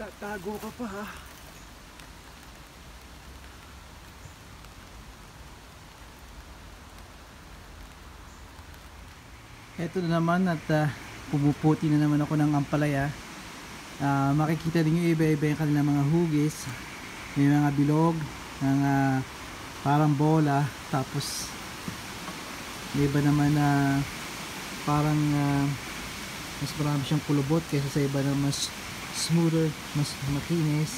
Magtatago ka pa ha. Eto na naman at pumuputi na naman ako ng ampalaya. Makikita din yung iba-iba yung kanilang mga hugis. May mga bilog, mga parang bola, tapos may iba naman na parang mas marami siyang kulubot kaysa sa iba na mas smoother, mas makinis.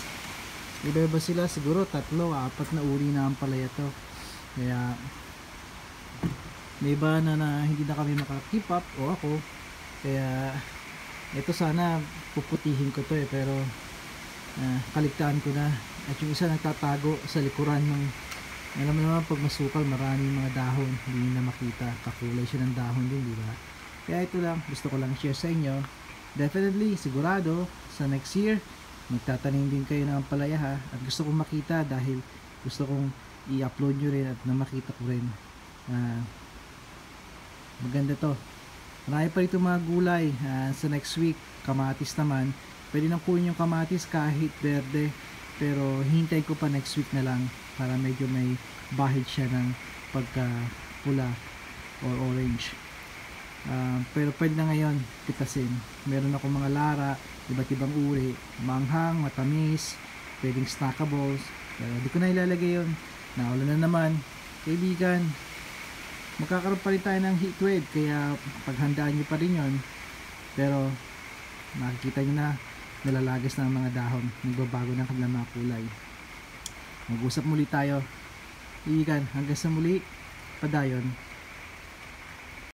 Iba-iba sila, siguro 3, 4 na uri na ampalaya to. Kaya may iba na hindi na kami maka-keep up, o ako. Kaya ito sana puputihin ko to pero kaligtaan ko na. At yung isa nagtatago sa likuran ng, alam mo naman pag masukal maraming mga dahon, hindi na makita, kakulay siya ng dahon din, di ba? Kaya ito lang, gusto ko lang share sa inyo. Definitely, sigurado sa next year magtatanim din kayo ng ampalaya ha. At gusto kong makita dahil gusto kong i-upload nyo rin at na makita ko rin. Maganda to. Marami pa rito mga gulay sa next week. Kamatis naman, pwede nang kunin yung kamatis kahit verde, pero hintay ko pa next week na lang para medyo may bahid siya ng pagka pula or orange. Pero pwede na ngayon pitasin. Meron ako mga lara, iba't ibang uri, manghang, matamis, pwedeng snackables, pero di ko na ilalagay yun. Naulan na naman, kaibigan. Magkakaroon pa rin tayo ng heat wave, kaya paghandaan nyo pa rin yun. Pero makikita nyo na nalalagas na ang mga dahon, nagbabago ng kanilang mga kulay. Mag-usap muli tayo, kaibigan. Hanggang sa muli, padayon.